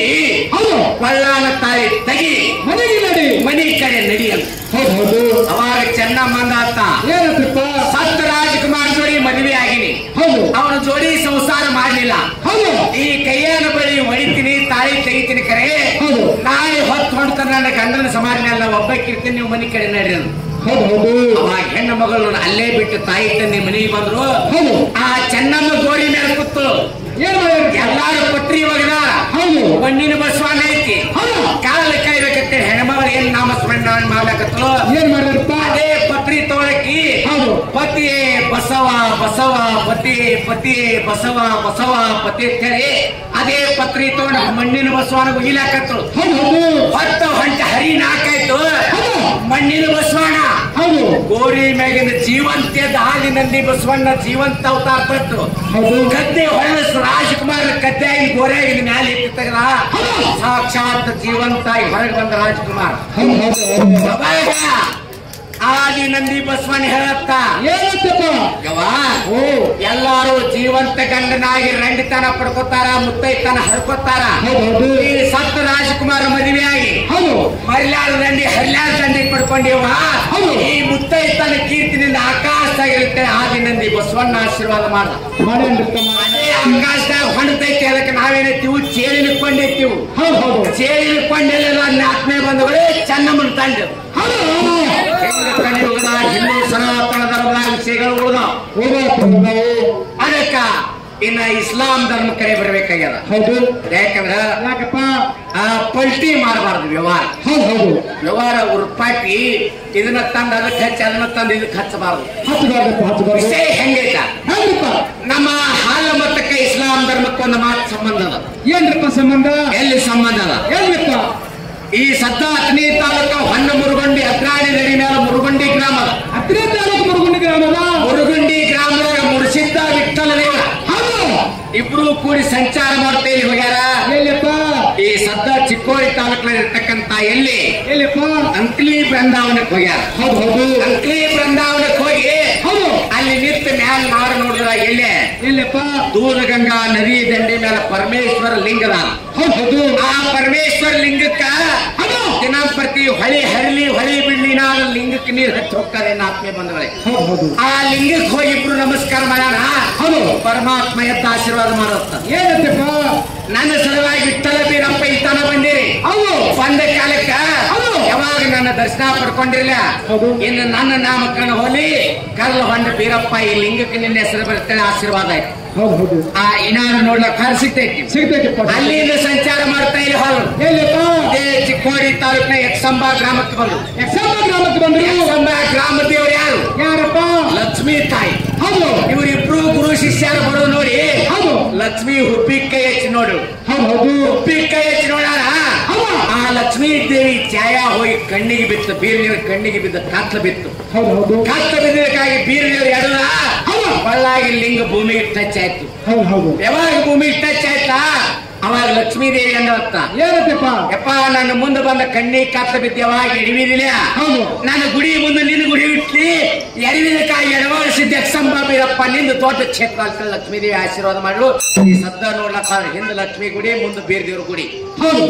ಹೌದು ಕೊಳ್ಳಾನ ತಾಯಿ ತಗಿ ಮನೆಗೆ ನಡಿ ಮನಿ ಕಡೆ ನಡಿ ಅಂತ ಹೌದು ಹೌದು ಅವಾಗ ಚೆನ್ನಮ್ಮ ಅಂದಾತ ಏನಂತಪ್ಪ ಸತ್ ರಾಜ್ಕುಮಾರ್ ಜೋಡಿ ಮದುವೆ ಆಗಿನಿ ಹೌದು ಅವನ ಜೋಡಿ ಸಂಸಾರ ಮಾಡ್ಲಿಲ್ಲ ಹೌದು ಈ ಕೈಯಾನ ಬಳಿ ಹೊಡಿತೀನಿ ತಾಳಿ ತೆಗಿತೀನಿ ಕರೆ ಹೌದು ನಾಳೆ ಹೊತ್ತು ಹೊಡ್ತಾನೆ ನನ್ನ ಗಂಡನ ಸಮಾಜನೆಲ್ಲ ಒಬ್ಬಕ್ಕಿರ್ತೀನಿ ನೀವು ಮನಿ ಕಡೆ ನಡ್ರಿ ಅಂತ. ಹೌದು ಹೌದು ಅವಾಗ ಹೆಣ್ಣು ಮಗಳು ಅಲ್ಲೇ ಬಿಟ್ಟು ತಾಯಿ ತಂದೆ ಮನೆಗೆ ಬಂದ್ರು ಹೌದು ಆ ಚೆನ್ನಮ್ಮ ಗೋರಿ ಮೇಲೆ ಕೂತು ಏನ್ ಮಾಡ್ಯಾರ ಎಲ್ಲಾರು ಪತ್ರಿ ಒಗದ ಹೌದು ಮಣ್ಣಿನ ಬಸವಣ್ಣ ಐತಿ ಹೌದು ಕಾಲ ಕಾಯ್ಬೇಕಂತ ಹೆಣ್ಮಗಳು ಏನ್ ನಾಮಸ್ಮರಣ ಮಾಡ್ಬೇಕತ್ತಲು ಏನ್ ಮಾಡ್ಯಾರಪ್ಪ ಅದೇ ಪತ್ರಿ ತೋಳಕಿ ಹೌದು ಪತಿಯೇ ಬಸವ ಬಸವ ಪತಿಯೇ ಪತಿಯೇ ಬಸವ ಬಸವ ಪತಿ ಅಂತೇಳಿ ಅದೇ ಪತ್ರಿ ತಗೊಂಡು ಮಣ್ಣಿನ ಬಸವನ ಉಗಿಲಾಕತ್ರು ಹೌದು ಹೌದು ಹೊತ್ತ ಹೊಂಟ ಹರಿ ನಾಕಾಯ್ತು ಹೌದು ಮಣ್ಣಿನ ಬಸವಣ್ಣ ಹೌದು ಗೋರಿ ಮ್ಯಾಗಿನ ಜೀವಂತ ಹಾಲಿನಲ್ಲಿ ಬಸವಣ್ಣ ಜೀವಂತ ಅವತಾರ ಪಟ್ಟು ಹೌದು ಗದ್ದೆ ಹೊಳಸ್ ರಾಜ್ಕುಮಾರ್ ಗದ್ದೆಯಾಗಿ ಗೋರೆಯಾಗಿನ ಮ್ಯಾಲೆ ಎತ್ತಿ ತೆಗದ ಸಾಕ್ಷಾತ್ ಜೀವಂತಾಗಿ ಹೊರಗೆ ಬಂದ ರಾಜ್ಕುಮಾರ್ ಹೌದು ಹೌದು ಅವಾಗ ಆದಿ ನಂದಿ ಬಸವಣ್ಣ ಹೇಳತ್ತ ಏನಂತಪ್ಪ ಯವ್ವಾ ಓ ಎಲ್ಲಾರು ಜೀವಂತ ಗಂಡನಾಗಿ ರಂಡಿತನ ಪಡ್ಕೋತಾರ ಮುತ್ತೈತನ ಹರ್ಕೋತಾರ ಹೌದು ಹೌದು ಈ ಸತ್ತ ರಾಜ್ಕುಮಾರ್ ಮದುವೆ ಆಗಿ ಹೌದು ಮರ್ಯಾದ ದಂಡಿ ಹರ್ಯಾದ ದಂಡಿ ಪಡ್ಕೊಂಡಿವ ಹೌದು. ಈ ಮುತ್ತೈತನ ಕೀರ್ತಿನಿಂದ ಆಕಾಶದಾಗಿರುತ್ತೆ ಆದಿ ನಂದಿ ಬಸವಣ್ಣ ಆಶೀರ್ವಾದ ಮಾಡ ಮಾಡ್ಯಾನ್ರಿಪ್ಪ ಅದೇ ಆಕಾಶದಾಗ ಹೊಂಡತೈತಿ ಅದಕ್ಕೆ ನಾವೇನೈತಿವು ಚೇಳಿನಿಕೊಂಡಿರ್ತೀವಿ ಹೌದು ಹೌದು ಚೇಳಿನಿಕೊಂಡಿಲ್ಲ ಆತ್ಮೀಯ ಬಂಧುಗಳೇ ಚೆನ್ನಮ್ಮನ ತಂಡ ಹೌದು ಕಲಿಯುಗದ ಹಿಂದೂ ಸನಾತನ ಧರ್ಮದ ವಿಷಯಗಳು ಉಳಿದಾವ ಹೋಗ್ಬೇಕು ಅದಕ್ಕ ಇನ್ನ ಇಸ್ಲಾಂ ಧರ್ಮ ಕಡೆ ಬರ್ಬೇಕಾಗ್ಯದ ಹೌದು ಯಾಕಂದ್ರ ಯಾಕಪ್ಪ ಪಲ್ಟಿ ಮಾಡಬಾರ್ದು ವ್ಯವಹಾರ ಹೌದು ಹೌದು ವ್ಯವಹಾರ ಉರುಪಾಕಿ ಇದನ್ನ ತಂದು ಅದಕ್ಕೆ ಹಚ್ಚಿ ಅದನ್ನ ತಂದು ಇದಕ್ಕೆ ಹಚ್ಚಬಾರ್ದು ಹಚ್ಚಬಾರ್ದಪ್ಪ ಹಚ್ಚಬಾರ್ದು ವಿಷಯ ಹೆಂಗೈತ ಹೆಂಗ್ರಿಪ್ಪ ನಮ್ಮ ಹಾಲ ಮತಕ್ಕೆ ಇಸ್ಲಾಂ ಧರ್ಮಕ್ಕೆ ಒಂದು ಮಾತು ಸಂಬಂಧ ಅದ ಏನ್ರಿಪ್ಪ ಸಂಬಂಧ ಎಲ್ಲಿ ಸಂಬಂಧ ಅದ ಏನ್ರಿಪ್ಪ ಈ ಸದ್ದ ಹತ್ತನೇ ತಾಲೂಕ ಹೊನ್ನ ಮುರುಗೊಂಡಿ ಅಗ್ರಾಣಿ ನದಿ ಮೇಲೆ ಮುರುಗೊಂಡಿ ಗ್ರಾಮ ಅದ. ಹತ್ತನೇ ತಾಲೂಕು ಮುರುಗುಂಡಿ ಗ್ರಾಮದ ಮುರುಗೊಂಡಿ ಗ್ರಾಮದಾಗ ಮುರುಸಿದ್ದ ವಿಠ್ಠಲ ದೇವ ಹೌದು ಇಬ್ರು ಕೂಡಿ ಸಂಚಾರ ಮಾಡ್ತಾ ಇಲ್ಲಿ ಹೋಗ್ಯಾರ ಎಲ್ಲಿಪ್ಪ ಈ ಸದ್ದ ಚಿಕ್ಕೋಡಿ ತಾಲೂಕಿನಲ್ಲಿ ಇರ್ತಕ್ಕಂತ ಎಲ್ಲಿ ಎಲ್ಲಿಪ್ಪ ಅಂಕ್ಲಿ ಬೃಂದಾವನಕ್ಕೆ ಹೋಗ್ಯಾರ ಹೌದು ಹೌದು ಅಂಕ್ಲಿ ಬೃಂದಾವನಕ್ಕೆ ಹೋಗಿ ಹೌದು ಅಲ್ಲಿ ನಿಂತ ಮ್ಯಾಲ ನಾರು ನೋಡಿದ್ರ ಎಲ್ಲೇ ಎಲ್ಲಿಪ್ಪ ದೂರಗಂಗಾ ನದಿ ದಂಡೆ ಮೇಲೆ ಪರಮೇಶ್ವರ ಲಿಂಗದ ಹೌದು ಹೌದು ಆ ಪರಮೇಶ್ವರ ಲಿಂಗಕ್ಕ ಹೌದು ದಿನಂಪ್ರತಿ ಹೊಳಿ ಹರಿಲಿ ಹೊಳಿ ಬಿಡ್ಲಿ ನಾನು ಲಿಂಗಕ್ಕೆ ನೀರು ಹಚ್ಚಿ ಹೋಗ್ತಾರೆ ಆತ್ಮೀಯ ಬಂಧುಗಳೇ ಹೌದು ಹೌದು ಆ ಲಿಂಗಕ್ಕೆ ಹೋಗಿ ಇಬ್ರು ನಮಸ್ಕಾರ ಮಾಡ್ಯಾರ ಹೌದು ಪರಮಾತ್ಮ ಎತ್ತ ಆಶೀರ್ವಾದ ಮಾಡುತ್ತ ಏನಂತಪ್ಪ ನನ್ನ ಸಲುವಾಗಿ ವಿಠ್ಠಲ ಬೀರಪ್ಪ ಇತ್ತಾನ ಬಂದಿರಿ ಹೌದು ಬಂದ ಕಾಲಕ್ಕ ಹೌದು. ಯಾವಾಗ ನನ್ನ ದರ್ಶನ ಪಡ್ಕೊಂಡಿರ್ಲ ಹೌದು. ಇನ್ನು ನನ್ನ ನಾಮಕರಣ ಹೋಲಿ ಕರ್ಲ ಹೊಂಡ ಬೀರಪ್ಪ ಈ ಲಿಂಗಕ್ಕೆ ನಿನ್ನ ಹೆಸರು ಬರ್ತೇನೆ ಆಶೀರ್ವಾದ ಆಯ್ತು ಹೌದು ಹೌದು ಇನ್ನಾರು ನೋಡ್ಲಕ್ ಹರ್ ಸಿಗ್ತೈತಿ ಸಿಗ್ತೈತಿಪ್ಪ ಅಲ್ಲಿಂದ ಸಂಚಾರ ಮಾಡ್ತಾ ಇಲ್ಲಿ ಹೊರ ಎಲ್ಲಿಪ್ಪ ಇದೇ ಚಿಕ್ಕೋಡಿ ತಾಲೂಕಿನ ಎಕ್ಸಂಬ ಗ್ರಾಮಕ್ಕೆ ಬಂದ್ರು ಯಕ್ಷಂಬ ಗ್ರಾಮಕ್ಕೆ ಬಂದ್ರು ಎಕ್ಸಂಬ ಗ್ರಾಮ ದೇವರು ಯಾರು ಯಾರಪ್ಪ ಲಕ್ಷ್ಮೀ ತಾಯಿ ಹೌದು ಇವರಿಬ್ರು ಗುರು ಶಿಷ್ಯರು ಬರೋದು ನೋಡಿ ಹೌದು ಲಕ್ಷ್ಮಿ ಹುಬ್ಬಿ ಕೈ ಹೆಚ್ಚಿ ನೋಡು ಹೌದು ಹೌದು ಹುಬ್ಬಿ ಕೈ ಹೆಚ್ಚಿ ನೋಡಾರ ಹೌದು ಆ ಲಕ್ಷ್ಮೀ ದೇವಿ ಛಾಯ ಹೋಗಿ ಕಣ್ಣಿಗೆ ಬಿತ್ತು ಬೀರ್ ನೀರು ಕಣ್ಣಿಗೆ ಬಿದ್ದ ಕತ್ಲ ಬಿತ್ತು ಹೌದು ಹೌದು ಕತ್ಲ ಬಿದ್ದಕ್ಕಾಗಿ ಬೀರ್ ನೀರು ಎಡದ ಹೌದು ಬಳ್ಳಾಗಿ ಲಿಂಗ ಭೂಮಿಗೆ ಟಚ್ ಆಯ್ತು ಹೌದು ಹೌದು ಯಾವಾಗ ಭೂಮಿಗೆ ಟಚ್ ಆಯ್ತಾ ಅವಾಗ ಲಕ್ಷ್ಮೀ ದೇವಿ ಅಂದತ್ತ ಏನಂತಪ್ಪ ಯಪ್ಪ ನನ್ನ ಮುಂದೆ ಬಂದ ಕಣ್ಣಿಗೆ ಕತ್ಲ ಬಿದ್ದು ಯಾವಾಗ ಎಡವಿದಿಲ್ಲ ಹೌದು ನನ್ನ ಗುಡಿ ಮುಂದೆ ನಿನ್ನ ಗುಡಿ ಇಟ್ಲಿ ಎಡವಿದಕ್ಕಾಗಿ ಎಡವಾಡಿಸಿದ್ದ ಎಕ್ಸಂಬ ಬೀರಪ್ಪ ನಿಂದು ದೊಡ್ಡ ಕ್ಷೇತ್ರ ಅಂತ ಲಕ್ಷ್ಮೀ ದೇವಿ ಆಶೀರ್ವಾದ ಮಾಡ್ಲು ಈ ಸದ್ದ ನೋಡ್ಲಕ್ಕ ಹಿಂದೆ ಲಕ್ಷ್ಮೀ ಗುಡಿ ಮುಂದೆ ಬೀರ್ ದೇವ್ರ ಗುಡಿ ಹೌದು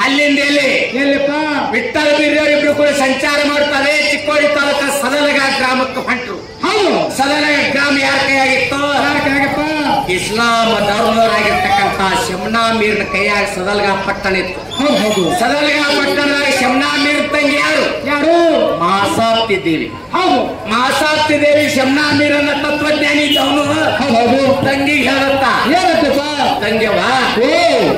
ಅಲ್ಲಿಂದ ಎಲ್ಲಿ ಎಲ್ಲಿಪ್ಪ ವಿಠ್ಠಲ ಬೀರ್ದೇವ್ರ ಇಬ್ರು ಇಬ್ರು ಕೂಡ ಸಂಚಾರ ಮಾಡ್ತಾರೆ. ಚಿಕ್ಕೋಡಿ ತಾಲೂಕ ಸದಲಗ ಗ್ರಾಮಕ್ಕೆ ಹೊಂಟರು. ಹೌದು. ಸದಲಗ ಗ್ರಾಮ ಯಾರ ಕೈಯಾಗಿತ್ತು? ಯಾಕಪ್ಪ? ಇಸ್ಲಾಂ ಧರ್ಮದವರಾಗಿರ್ತಕ್ಕಂತ ಶಮ್ನಾ ಮೀರ್ನ ಕೈಯಾಗ ಸದಲ್ಗ ಪಟ್ಟಣ ಇತ್ತು. ಹೌದು ಹೌದು. ಸದಲ್ಗ ಪಟ್ಟಣದಾಗ ಶಮ್ನಾ ಮೀರ್ ತಂಗಿ ಯಾರು? ಯಾರು? ಮಾಸಾಪ್ತಿ ದೇವಿ. ಹೌದು. ಮಾಸಾಪ್ತಿ ದೇವಿ ಶಮ್ನಾ ಮೀರನ್ನ ತತ್ವಜ್ಞಾನಿ ಇದ್ದವನು. ಹೌದು. ತಂಗಿಗೆ ಹೇಳತ್ತ, ಏನತ್ತಪ್ಪ? ತಂಗಿವ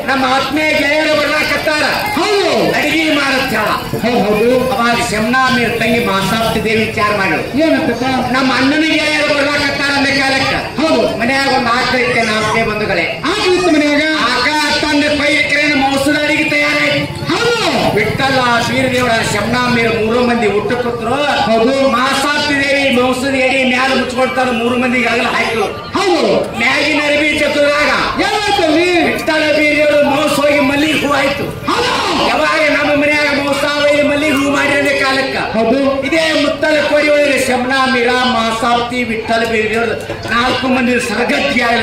ನಮ್ಮ ಆತ್ಮೀಯ ಗೆಳೆಯರು ಬರ್ಲಾಕತ್ತಾರ, ಹೌದು, ಅಡಿಗೆ ಮಾಡತ್ತ ಹೇಳ. ಹೌದು. ಅವಾಗ ಶಮ್ನಾ ಮೀರ್ ತಂಗಿ ಮಾಸಾಪ್ತಿ ದೇವಿ ವಿಚಾರ ಮಾಡಿದ್ರು. ಏನತ್ತಪ್ಪ? ನಮ್ಮ ಅಣ್ಣನ ಗೆಳೆಯರು ಬರ್ಲಾಕತ್ತಾರ ಅಂದ ಕಾಲಕ್ಕ ಹೌದು ಮನ್ಯಾಗ ಒಂದು ಆಕಳ ಇತ್ತೆ. ನಾಲ್ಕೇ ಬಂಧುಗಳೇ, ಆಗಿತ್ತು ಮನ್ಯಾಗ ಆಕ ತಂದೆ ಪೈಲಿಕರೇನ ಮೌಸದ ಅಡಿಗೆ ತಯಾರಾಯ್ತು. ಹೌದು. ಬಿಟ್ಟಲ್ಲ ಬೀರದೇವರ ಶಮ್ನಾ ಮೀರ್ 3 ಮಂದಿ ಊಟ ಕೊಟ್ಟರು. ಹೌದು. ಮಾಸಾಪ್ತಿ ದೇವಿ ಮೌಸದ ಎಡಿ ಮ್ಯಾಲ ಮುಚ್ಕೊಳ್ತಾರ. 3 ಮಂದಿಗೆ ಆಗಲ ಹಾಕಿದ್ರು. ಹೌದು. ಮ್ಯಾಗಿನ ಅರಬಿ ಚತುರಾಗ ಏನಾಯ್ತಲ್ಲಿ? ಬಿಟ್ಟಲ್ಲ ಬೀರದೇವರು ಮೌಸ ಹೋಗಿ ಮಲ್ಲಿಗೆ ಹೂ ಆಯ್ತು. ಯಾವಾಗ ನಮ್ಮ ಮನ್ಯಾಗ ಮೌಸ ಹೋಗಿ ಮಲ್ಲಿಗೆ ಹೂ ಮಾಡಿದ ಕಾಲಕ್ಕ ಹೌದು ಇದೇ ಮುತ್ತಲ ಕೋರಿ ಒಳಗೆ ಶಮ್ನಾ ಮೀರ ಮಾಸಾಪ್ತಿ ವಿಠಲ ಬೀರದೇವರು 4 ಮಂದಿ ಸರಗತಿಯಾಗಿ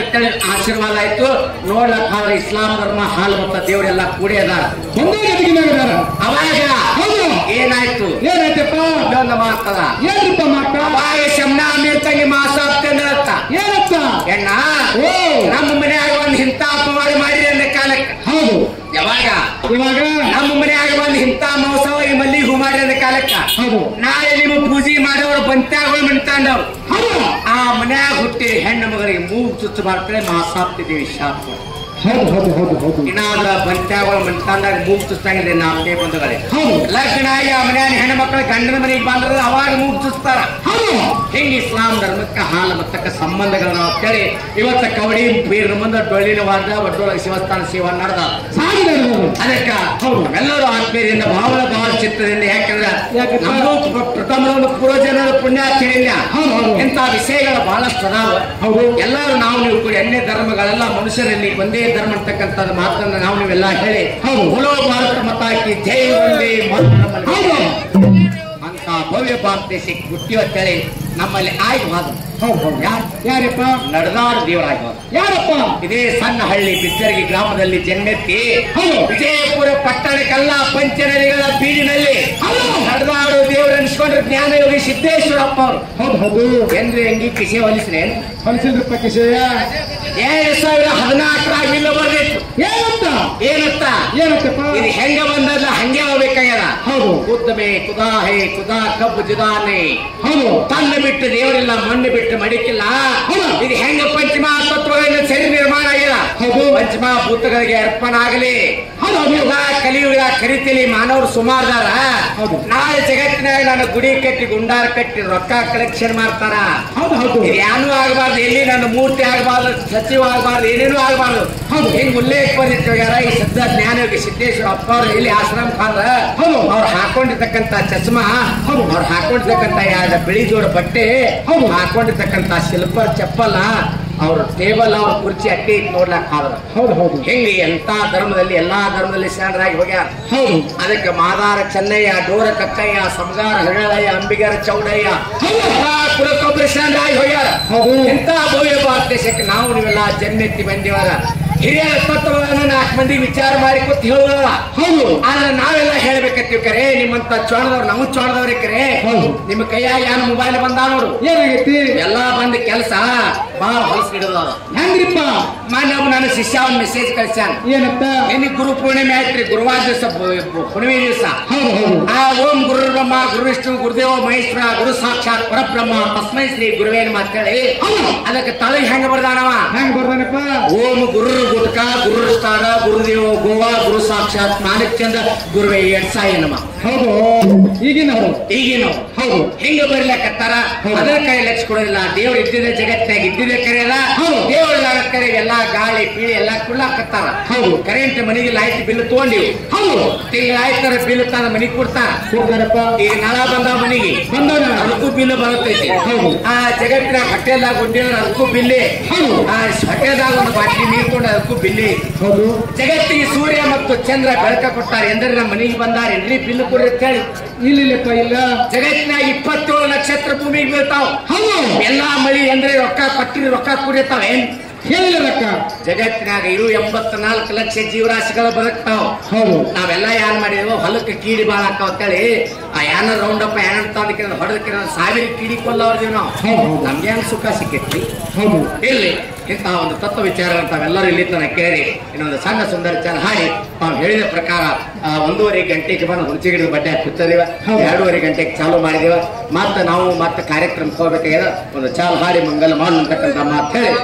ಆಶೀರ್ವಾದ ಆಯ್ತು. ನೋಡ್ಲಕ್ಕ ಅವ್ರ ಇಸ್ಲಾಂ ಧರ್ಮ ಹಾಲು ಮತ್ತ ದೇವರೆಲ್ಲ ಕೂಡಿ ಅದಾರ. ಒಂದೇ ಗತಿಗಿನಾಗದಾರ. ಅವಾಗ ಹೌದು. ಏನಾಯ್ತು? ಏನಾಯ್ತಪ್ಪ? ಇನ್ನೊಂದು ಮಾತದ. ಏನ್ರಿಪ್ಪ ಮಾತ? ಅವಾಗ ಶಮ್ನಾ ಮೀರ್ ತಂಗಿ ಮಾಸಾಪ್ತಿ ಅಂದ್ರತ್ತ, ಏನತ್ತ? ಎಣ್ಣ ಓ ನಮ್ಮ ಮನ್ಯಾಗ ಒಂದ್ ಇಂಥ ಅಪವಾದ ಮಾಡಿರಿ ಅಂದ ಕಾಲಕ್ಕೆ. ಹೌದು. ಯಾವಾಗ ಇವಾಗ ನಮ್ಮ ಮನ್ಯಾಗ ಒಂದ್ ಇಂಥ ಮೋಸವಾಗಿ ಮಲ್ಲಿಗೆ ಹೂ ಮಾಡಿ ಅಂದ ಕಾಲಕ್ಕ ಹೌದು. ನಾಳೆ ನಿಮ್ಮ ಪೂಜೆ ಮಾಡೋರು ಬಂತ್ಯಾಗಳು ಮಣ್ತಾಂಡವ್ರು. ಹೌದು. ಆ ಮನ್ಯಾಗ ಹುಟ್ಟಿ ಹೆಣ್ಣು ಮಗಳಿಗೆ ಮೂಗು ಚುಚ್ಚು ಮಾಡ್ತಾರೆ. ಮಾಸಾಪ್ತಿ ದೇವಿ ಶಾಪ. ಹೌದು ಹೌದು ಹೌದು ಹೌದು. ಇನ್ನಾದ್ರ ಬಂತ್ಯಾಗಳು ಮಣ್ತಾಂಡಾಗ ಮೂಗು ಚುಚ್ಚಾಗಿದೆ. ನಾಲ್ಕೇ ಬಂಧುಗಳೇ, ಹೌದು. ಲಗ್ನ ಆಗಿ ಆ ಮನ್ಯಾಗ ಹೆಣ್ಣು ಮಕ್ಕಳು ಗಂಡನ ಮನೆಗೆ ಬಂದ್ರೆ ಅವಾಗ ಮೂಗು ಚುಚ್ತಾರ. ಹೌದು. ಹಿಂಗೆ ಇಸ್ಲಾಂ ಧರ್ಮಕ್ಕೆ ಹಾಲು ಮತ್ತಕ್ಕ ಸಂಬಂಧಗಳನ್ನ ಅಂತೇಳಿ ಇವತ್ತ ಕವಡಿ ಬೀರ ಮುಂದೆ ಡೊಳ್ಳಿನ ವಾದ ಒಡ್ಡೊಳಗೆ ಶಿವಸ್ಥಾನ ಸೇವಾ ನಡೆದ ಸಾಗಿದೆ. ಅದಕ್ಕ ಹೌದು. ಎಲ್ಲರೂ ಆತ್ಮೀಯರಿಂದ ಭಾವ ಚಿತ್ತದಿಂದ. ಯಾಕಂದ್ರೆ ಯಾಕಂದ್ರೆ ನಮಗೂ ಪ್ರಥಮ ಒಂದು ಪೂರ್ವಜನರ ಪುಣ್ಯಾಚರಣೆಯ ಹೌದು ಹೌದು. ಇಂಥ ವಿಷಯಗಳು ಬಹಳಷ್ಟು ಅದಾವ. ಹೌದು. ಎಲ್ಲರೂ ನಾವು ನೀವು ಕೂಡಿ ಅನ್ಯ ಧರ್ಮಗಳೆಲ್ಲ ಮನುಷ್ಯರಲ್ಲಿ ಒಂದೇ ಧರ್ಮ ಅಂತಕ್ಕಂಥ ಮಾತನ್ನ ನಾವು ನೀವೆಲ್ಲ ಹೇಳಿ ಹೌದು. ಮೂಲೋ ಭಾರತ ಮತ ಹಾಕಿ ಜೈ ಒಂದೇ ಮಾತೃ ಹೌದು. ಅಂತ ಭವ್ಯ ಭಾರತ ದೇಶಕ್ಕೆ ಹುಟ್ಟಿವತ್ತೇಳಿ ನಮ್ಮಲ್ಲಿ ಆಯ್ವಾದ ಹೌದು ಹೌದು. ಯಾರಪ್ಪ? ನಡೆದಾಡ ದೇವರಾಗ್ವಾದ. ಯಾರಪ್ಪ? ಇದೇ ಸಣ್ಣ ಹಳ್ಳಿ ಬಿಚ್ಚರ್ಗಿ ಗ್ರಾಮದಲ್ಲಿ ಜನ್ಮೆತ್ತಿ ಹೌದು. ವಿಜಯಪುರ ಪಟ್ಟಣಕ್ಕೆಲ್ಲ ಪಂಚನದಿಗಳ ಬೀಡಿನಲ್ಲಿ ಹೌದು. ನಡೆದಾಡು ದೇವರು ಅನಿಸ್ಕೊಂಡ್ರೆ ಜ್ಞಾನಯೋಗಿ ಸಿದ್ದೇಶ್ವರಪ್ಪ ಅವರು. ಹೌದು ಹೌದು. ಏನ್ರಿ ಅಂಗಿ ಕಿಸೆ ಹೊಲಿಸ್ರೆ ಹೊಲಿಸಿದ್ರಪ್ಪ ಕಿಸೆಯ? 2014 ಬಿಲ್ ಬರ್ದಿತ್ತು. ಏನಂತ? ಏನತ್ತ? ಏನತ್ತಪ್ಪ? ಇದು ಹೆಂಗ ಬಂದಲ್ಲ ಹಂಗೆ ಹೋಗ್ಬೇಕಾಗ್ಯದ. ಹೌದು. ಕುದ್ದಮೆ ಕುದಾ ಹೇ ಕುದಾ ಕಬ್ಬು ಜುದಾನೆ. ಹೌದು. ತನ್ನ ಬಿಟ್ಟು ದೇವರಿಲ್ಲ, ಮಣ್ಣು ಬಿಟ್ಟು ಮಡಿಕಿಲ್ಲ. ಹೌದು. ಇದು ಹೆಂಗ ಪಂಚಮ ತತ್ವಗಳಿಂದ ಸರಿ ನಿರ್ಮಾಣ ಆಗ್ಯದ. ಹೌದು. ಪಂಚಮ ಭೂತಗಳಿಗೆ ಅರ್ಪಣ ಆಗಲಿ. ಹೌದು. ಯುಗ ಕಲಿಯುಗ ಕರಿತಿಲಿ ಮಾನವರು ಸುಮಾರ್ದಾರ. ಹೌದು. ನಾಳೆ ಜಗತ್ತಿನಾಗ ನಾನು ಗುಡಿ ಕಟ್ಟಿ ಗುಂಡಾರ ಕಟ್ಟಿ ರೊಕ್ಕ ಕಲೆಕ್ಷನ್ ಮಾಡ್ತಾರ. ಹೌದು ಹೌದು. ಇದು ಏನೂ ಆಗಬಾರ್ದು, ಎಲ್ಲಿ ನನ್ನ ಮೂರ್ತಿ ಆಗಬಾರ್ದು, ಸಚಿವ ಆಗಬಾರ್ದು, ಏನೇನೂ ಆಗಬಾರ್ದು. ಹೌದು. ಹಿಂಗ್ ಉಲ್ಲೇಖ ಬಂದಿತ್ತು. ಯಾರ ಈ ಶಬ್ದ ಜ್ಞಾನಯೋಗಿ ಸಿದ್ದೇಶ್ವರ ಅಪ್ಪ ಅವ್ರು ಇಲ್ಲಿ ಆಶ್ರಮ ಖಾನ್ರ ಹೌದು. ಅವ್ರು ಹಾಕೊಂಡಿರ್ತಕ್ಕಂಥ ಚಸ್ಮಾ, ಹೌದು. ಅವ್ರು ಹಾಕೊಂಡಿರ್ತಕ್ಕಂಥ ಯಾವ್ದ ಬಿಳಿ ಜೋಡ ಬಟ್ಟೆ, ಹೌದು. ಹಾಕೊಂಡಿರ್ತಕ್ಕಂಥ ಶಿಲ್ಪ ಚಪ್ಪಲ, ಅವ್ರ ಟೇಬಲ್, ಅವ್ರ ಕುರ್ಚಿ ಅಟ್ಟಿ ನೋಡ್ಲಾಕ್ ಆದ್ರ. ಹೌದು ಹೌದು. ಹಿಂಗೆ ಎಂತ ಧರ್ಮದಲ್ಲಿ ಎಲ್ಲಾ ಧರ್ಮದಲ್ಲಿ ಶರಣರಾಗಿ ಹೋಗ್ಯಾರ. ಹೌದು. ಅದಕ್ಕೆ ಮಾದಾರ ಚೆನ್ನಯ್ಯ, ಡೋರ ಕಕ್ಕಯ್ಯ, ಸಮಗಾರ ಹರಳಯ್ಯ, ಅಂಬಿಗರ ಚೌಡಯ್ಯ ಎಲ್ಲಾ ಕುಲಕ್ಕೊಬ್ಬರು ಶರಣರಾಗಿ ಹೋಗ್ಯಾರ. ಹೌದು. ಇಂಥ ಭವ್ಯ ಭಾರತ ದೇಶಕ್ಕೆ ನಾವು ನೀವೆಲ್ಲ ಜನ್ಮೆತ್ತಿ ಬಂದಿವಲ್ಲ. ಹಿರಿಯರ ತತ್ವಗಳನ್ನು 4 ಮಂದಿ ವಿಚಾರ ಮಾಡಿ ಕೂತ್ ಹೇಳುವಲ್ಲ. ಹೌದು. ಆದ್ರೆ ನಾವೆಲ್ಲ ಹೇಳ್ಬೇಕತ್ತೀವಿ ಕರೆ. ನಿಮ್ಮಂತ ಚೋಣದವ್ರು ನಾವು ಚೋಣದವ್ರಿ ಕರೆ. ಹೌದು. ನಿಮ್ಮ ಕೈಯಾಗ ಏನು ಮೊಬೈಲ್ ಬಂದ ನೋಡು. ಏನಾಗೈತಿ? ಎಲ್ಲಾ ಬಂದ ಕೆಲಸ ಬಹಳ ಹೊಲಸ್ ಹಿಡಿದ. ಹೆಂಗ್ರಿಪ್ಪ? ಮೊನ್ನೆ ನನ್ನ ಶಿಷ್ಯ ಒಂದು ಮೆಸೇಜ್ ಕಳ್ಸ್ಯಾನ. ಏನತ್ತ? ನಿನ್ನೆ ಗುರು ಪೂರ್ಣಿಮೆ ಆಯ್ತ್ರಿ, ಗುರುವಾರ ದಿವಸ ಹುಣ್ಣಿಮೆ ದಿವಸ. ಹೌದು ಹೌದು. ಆ ಓಂ ಗುರು ಬ್ರಹ್ಮ ಗುರು ವಿಷ್ಣು ಗುರುದೇವ ಮಹೇಶ್ವರ ಗುರು ಸಾಕ್ಷಾತ್ ಪರಬ್ರಹ್ಮ ತಸ್ಮೈ ಶ್ರೀ ಗುರುವೇನ ಅಂತೇಳಿ ಅದಕ್ಕೆ ತಳಗ್ ಹೆಂಗ ಬರ್ದಾನವ? ಹೆಂಗ್ ಬರ್ದಾನಪ್ಪ? ಓಂ ಗುರು ಗುಟ್ಕ ಗುರು ಸ್ತಾರ ಗುರುದೇವ ಗೋವಾ ಗುರು ಸಾಕ್ಷಾತ್ ಮಾಣಿಕ್ಯಂದ ಗುರುವೇ ಎಡ್ಸಾಯ ನಮ. ಹೌದು. ಈಗಿನ ಈಗಿನವ್ರು ಹೌದು. ಹಿಂಗ ಬರ್ಲಿಕ್ಕತ್ತಾರ. ಅದರ ಕೈ ಲಕ್ಷ ಕೊಡೋದಿಲ್ಲ. ದೇವ್ರು ಇದ್ದಿದೆ ಜಗತ್ತಿನಾಗ ಇದ್ದಿದೆ ಕರೆಯಲ್ಲ. ಹೌದು. ದೇವ್ರ ಕರೆ ಎಲ್ಲಾ ಗಾಳಿ ಪೀಳಿ ಎಲ್ಲಾ ಕುಳ್ಳಾಕತ್ತಾರ. ಹೌದು. ಕರೆಂಟ್ ಮನೆಗೆ ಲೈಟ್ ಬಿಲ್ ತಗೊಂಡಿವಿ. ಹೌದು. ತಿಂಗಳ ಆಯ್ತಾರ ಬಿಲ್ ತಾನ ಮನೆಗೆ ಕೊಡ್ತಾರ. ಕೊಡ್ತಾರಪ್ಪ. ಈಗ ನಳ ಬಂದ ಮನೆಗೆ ಬಂದವನ ಅದಕ್ಕೂ ಬಿಲ್ ಬರುತ್ತೈತಿ. ಹೌದು. ಆ ಜಗತ್ತಿನ ಹೊಟ್ಟೆದಾಗ ಉಂಡಿದ್ರೆ ಅದಕ್ಕೂ ಬಿಲ್ಲಿ. ಹೌದು. ಆ ಹೊಟ್ಟೆದಾಗ ಒಂದು ಬಾಟ್ಲಿ ನೀರು ಕೊಂಡು ಅದಕ್ಕೂ ಬಿಲ್ಲಿ. ಹೌದು. ಜಗತ್ತಿಗೆ ಸೂರ್ಯ ಮತ್ತು ಚಂದ್ರ ಬೆಳಕ ಕೊಟ್ಟಾರೆ ಎಂದ್ರೆ ನಮ್ಮ ಮನೆಗೆ ಬಂದಾರೆ ಎಲ್ರಿ ಬಿಲ್ ಕೊಡ್ರಿ ಅಂತ ಹೇಳಿ. ಇಲ್ಲಿಲ್ಲಪ್ಪ ಇಲ್ಲ. ಜಗತ್ತಿನಾಗ 27 ನಕ್ಷತ್ರ ಭೂಮಿಗೆ ಬೀಳ್ತಾವ. ಹೌದು. ಎಲ್ಲಾ ಮಳಿ ಅಂದ್ರೆ ರೊಕ್ಕ ಕೊಟ್ಟಿರಿ ರೊಕ್ಕ ಕುಡಿತಾವ. ಹೇಳಿಲ್ಲಕ್ಕ. ಜಗತ್ತಿನಾಗ ಇರು 84 ಲಕ್ಷ ಜೀವರಾಶಿಗಳು ಬದುಕ್ತಾವ. ಹೌದು. ನಾವೆಲ್ಲ ಏನ್ ಮಾಡಿದ್ವು, ಹೊಲಕ್ಕೆ ಕೀಡಿ ಬಾಳ ಹಾಕಾವ ಅಂತೇಳಿ ಆ ಯಾನ ರೌಂಡಪ್ಪ ಏನ ತಂದಕ್ಕೆ ಹೊಡೆದಕ್ಕೆ 1000 ಕೀಡಿ ಕೊಲ್ಲವ್ರದೀವಿ ನಾವು. ನಮ್ಗೇನು ಸುಖ ಸಿಕ್ಕೈತಿ. ಹೌದು. ಇಲ್ಲಿ ಇಂತಹ ಒಂದು ತತ್ವ ವಿಚಾರ ತಾವೆಲ್ಲರೂ ಇಲ್ಲಿ ತನಕ ಕೇಳಿ ಇನ್ನೊಂದು ಸಣ್ಣ ಸುಂದರ ಚಾಲ ಹಾಡಿ ತಾವು ಹೇಳಿದ ಪ್ರಕಾರ 1:30 ಗಂಟೆಗೆ ಬಂದು ಹುಣಚಿಗಿಡದ ಬಡ್ಡೆ ಹಾಕ್ತಿದ್ದೇವೆ. 2:30 ಗಂಟೆಗೆ ಚಾಲು ಮಾಡಿದೇವ. ಮತ್ತೆ ನಾವು ಮತ್ತೆ ಕಾರ್ಯಕ್ರಮಕ್ಕೆ ಹೋಗ್ಬೇಕಾಗ್ಯದ. ಒಂದು ಚಾಲು ಹಾಡಿ ಮಂಗಲ ಮಾಡುವಂತಕ್ಕಂಥ ಮಾತು ಹೇಳಿ